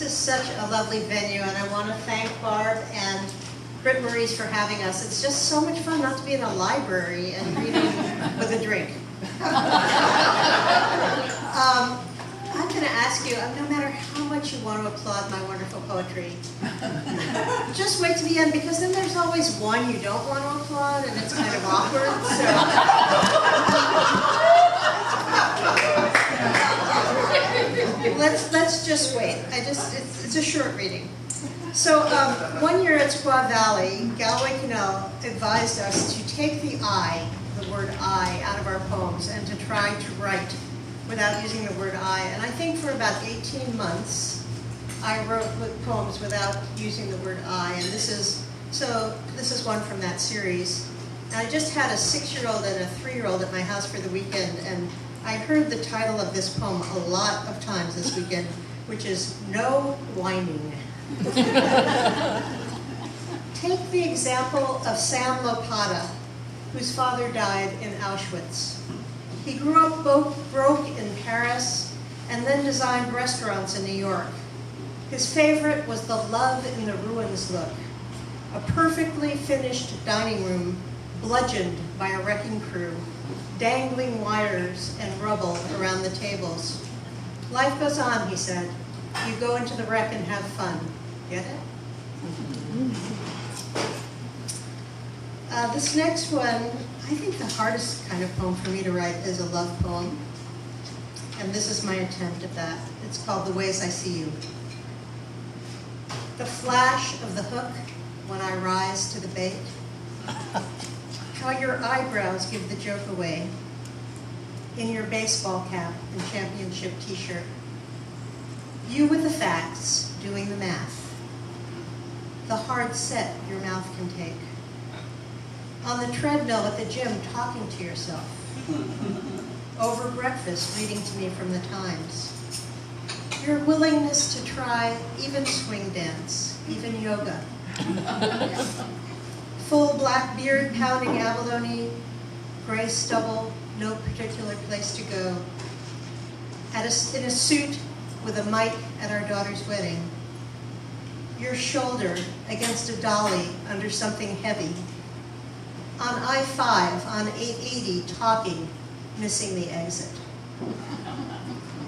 is such a lovely venue, and I want to thank Barb and Britt Maurice for having us. It's just so much fun not to be in a library and reading with a drink. I'm going to ask you, no matter how much you want to applaud my wonderful poetry, just wait to the end, because then there's always one you don't want to applaud, and it's kind of awkward. So let's just wait. It's a short reading. So 1 year at Squaw Valley, Galway Cannell advised us to take the I, the word I, out of our poems and to try to write without using the word I. And I think for about 18 months, I wrote poems without using the word I. And this is one from that series. And I just had a 6-year-old and a 3-year-old at my house for the weekend, and I heard the title of this poem a lot of times this weekend, which is No Whining. Take the example of Sam Lopata, whose father died in Auschwitz. He grew up broke in Paris and then designed restaurants in New York. His favorite was the love in the ruins look, a perfectly finished dining room bludgeoned by a wrecking crew, dangling wires and rubble around the tables. Life goes on, he said. You go into the wreck and have fun. Get it? This next one, I think the hardest kind of poem for me to write is a love poem. And this is my attempt at that. It's called The Ways I See You. The flash of the hook when I rise to the bait. How your eyebrows give the joke away. In your baseball cap and championship t-shirt. You with the facts, doing the math. The hard set your mouth can take. On the treadmill at the gym, talking to yourself. Over breakfast, reading to me from the Times. Your willingness to try even swing dance, even yoga. Full black beard, pounding abalone, gray stubble, no particular place to go. In a suit with a mic at our daughter's wedding. Your shoulder against a dolly under something heavy. On I-5, on 880, talking, missing the exit.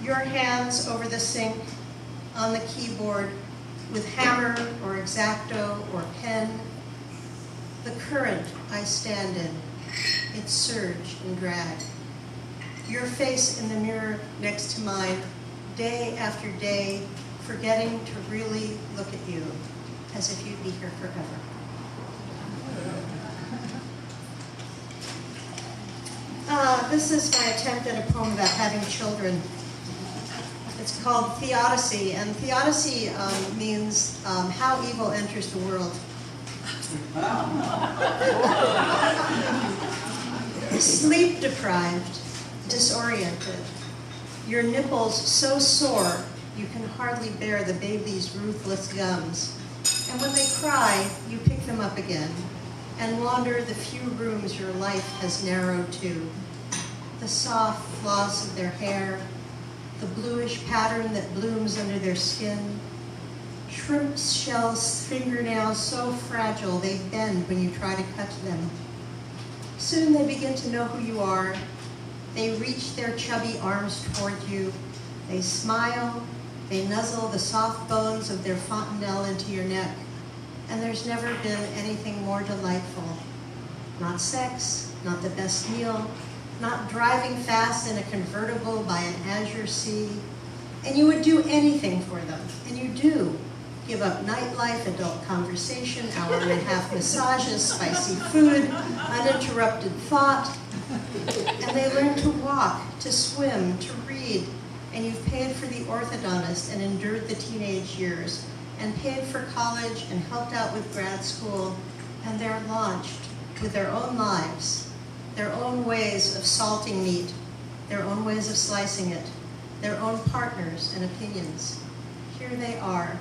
Your hands over the sink, on the keyboard, with hammer or X-Acto or pen. The current I stand in, its surge and drag. Your face in the mirror next to mine, day after day, forgetting to really look at you, as if you'd be here forever. This is my attempt at a poem about having children. It's called Theodicy, and Theodicy means how evil enters the world. Sleep deprived, disoriented, your nipples so sore you can hardly bear the baby's ruthless gums. And when they cry, you pick them up again and wander the few rooms your life has narrowed to. The soft floss of their hair, the bluish pattern that blooms under their skin, shrimp shells, fingernails so fragile they bend when you try to cut them. Soon they begin to know who you are. They reach their chubby arms toward you. They smile. They nuzzle the soft bones of their fontanelle into your neck. And there's never been anything more delightful. Not sex, not the best meal, not driving fast in a convertible by an azure sea. And you would do anything for them, and you do. Give up nightlife, adult conversation, hour-and-a-half massages, spicy food, uninterrupted thought. And they learn to walk, to swim, to read. And you've paid for the orthodontist and endured the teenage years, and paid for college and helped out with grad school, and they're launched with their own lives, their own ways of salting meat, their own ways of slicing it, their own partners and opinions. Here they are,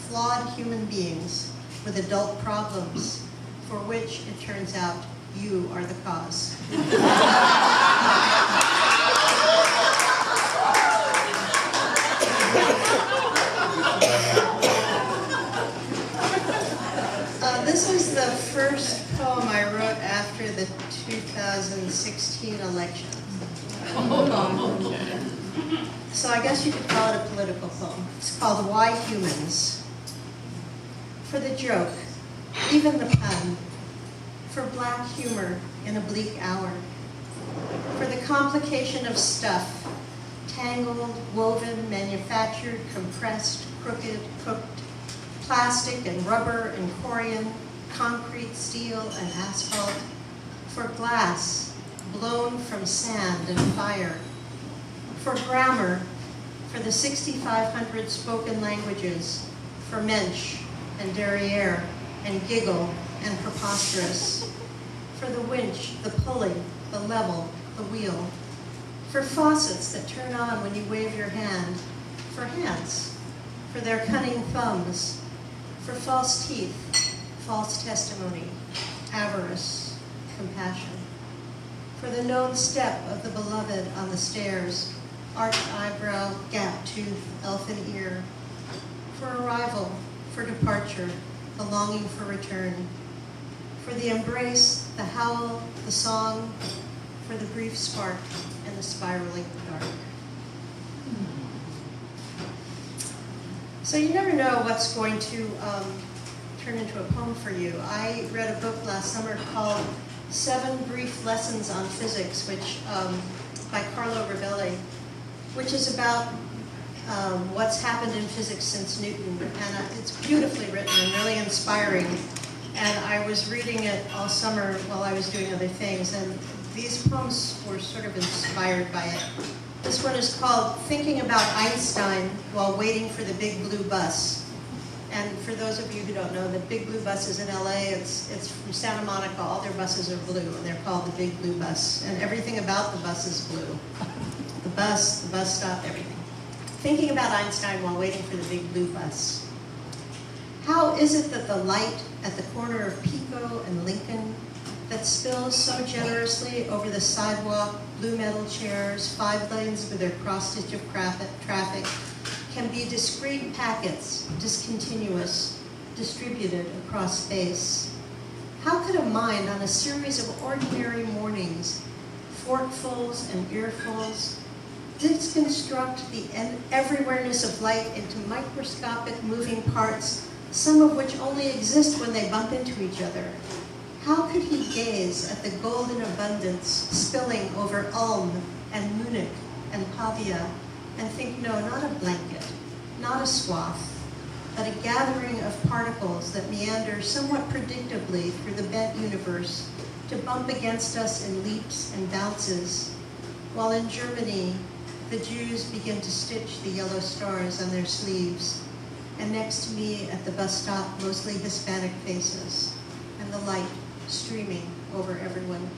flawed human beings with adult problems, for which, it turns out, you are the cause. first poem I wrote after the 2016 election. So I guess you could call it a political poem. It's called Why Humans? For the joke, even the pun, for black humor in a bleak hour, for the complication of stuff, tangled, woven, manufactured, compressed, crooked, cooked, plastic and rubber and corian, concrete, steel, and asphalt, for glass, blown from sand and fire, for grammar, for the 6,500 spoken languages, for mensch and derriere and giggle and preposterous, for the winch, the pulley, the level, the wheel, for faucets that turn on when you wave your hand, for hands, for their cunning thumbs, for false teeth, false testimony, avarice, compassion, for the known step of the beloved on the stairs, arched eyebrow, gap tooth, elfin ear, for arrival, for departure, the longing for return, for the embrace, the howl, the song, for the brief spark and the spiraling dark. So you never know what's going to turn into a poem for you. I read a book last summer called 7 Brief Lessons on Physics, which by Carlo Rovelli, which is about what's happened in physics since Newton. And it's beautifully written and really inspiring. And I was reading it all summer while I was doing other things. And these poems were sort of inspired by it. This one is called Thinking About Einstein While Waiting for the Big Blue Bus. And for those of you who don't know, the Big Blue Bus is in LA. It's from Santa Monica. All their buses are blue, and they're called the Big Blue Bus. And everything about the bus is blue. The bus stop, everything. Thinking about Einstein while waiting for the Big Blue Bus. How is it that the light at the corner of Pico and Lincoln that spills so generously over the sidewalk, blue metal chairs, 5 lanes with their cross-stitch of traffic, can be discrete packets, discontinuous, distributed across space? How could a mind on a series of ordinary mornings, forkfuls and earfuls, deconstruct the everywhereness of light into microscopic moving parts, some of which only exist when they bump into each other? How could he gaze at the golden abundance spilling over Ulm and Munich and Pavia and think, no, not a blanket, not a swath, but a gathering of particles that meander somewhat predictably through the bent universe to bump against us in leaps and bounces, while in Germany, the Jews begin to stitch the yellow stars on their sleeves, and next to me at the bus stop, mostly Hispanic faces, and the light streaming over everyone.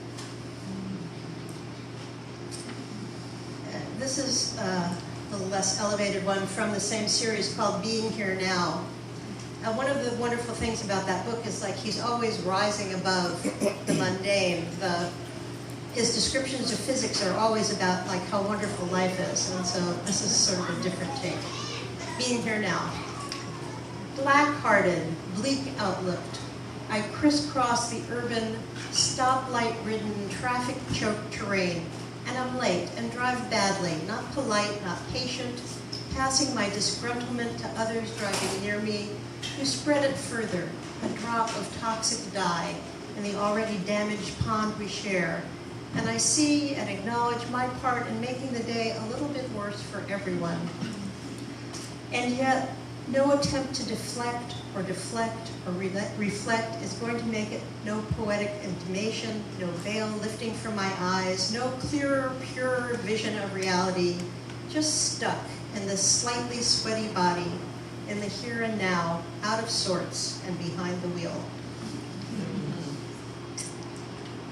This is a little less elevated one from the same series called Being Here Now. One of the wonderful things about that book is like he's always rising above the mundane. His descriptions of physics are always about like how wonderful life is, and so this is sort of a different take. Being Here Now. Black-hearted, bleak outlooked, I crisscross the urban, stoplight-ridden, traffic-choked terrain, and I'm late and drive badly, not polite, not patient, passing my disgruntlement to others driving near me, who spread it further, a drop of toxic dye in the already damaged pond we share, and I see and acknowledge my part in making the day a little bit worse for everyone. And yet, no attempt to deflect or reflect is going to make it. No poetic intimation, no veil lifting from my eyes, no clearer, purer vision of reality, just stuck in this slightly sweaty body, in the here and now, out of sorts and behind the wheel.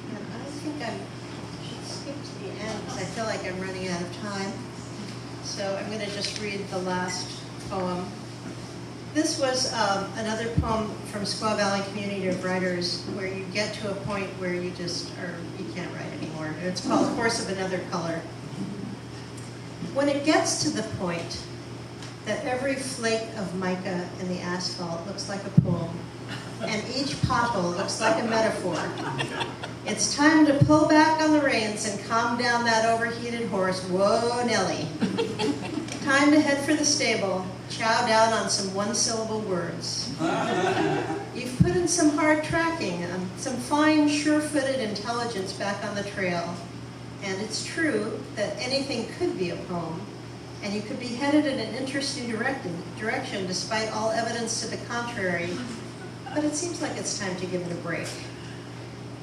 And I think I should skip to the end because I feel like I'm running out of time. So I'm going to just read the last poem. This was another poem from Squaw Valley Community of Writers where you get to a point where you can't write anymore. It's called Horse of Another Color. When it gets to the point that every flake of mica in the asphalt looks like a poem, and each pothole looks like a metaphor. It's time to pull back on the reins and calm down that overheated horse. Whoa, Nelly. Time to head for the stable, chow down on some one-syllable words. You've put in some hard tracking, some fine, sure-footed intelligence back on the trail. And it's true that anything could be a poem, and you could be headed in an interesting direction despite all evidence to the contrary. But it seems like it's time to give it a break.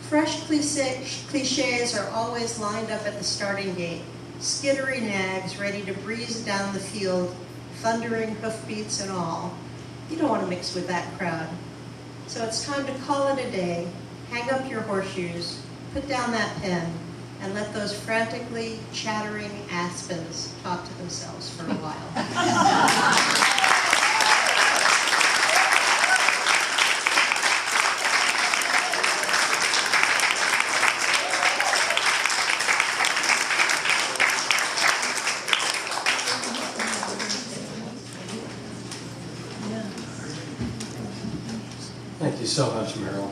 Fresh cliches are always lined up at the starting gate, skittery nags ready to breeze down the field, thundering hoofbeats and all. You don't want to mix with that crowd. So it's time to call it a day, hang up your horseshoes, put down that pen, and let those frantically chattering aspens talk to themselves for a while. Thank you so much, Meryl.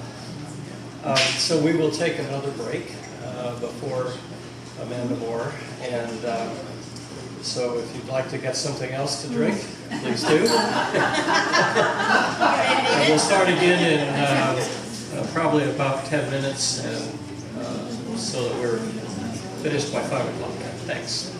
So we will take another break before Amanda Moore, and so if you'd like to get something else to drink, please do. And we'll start again in probably about 10 minutes, and so that we're finished by 5 o'clock. Thanks.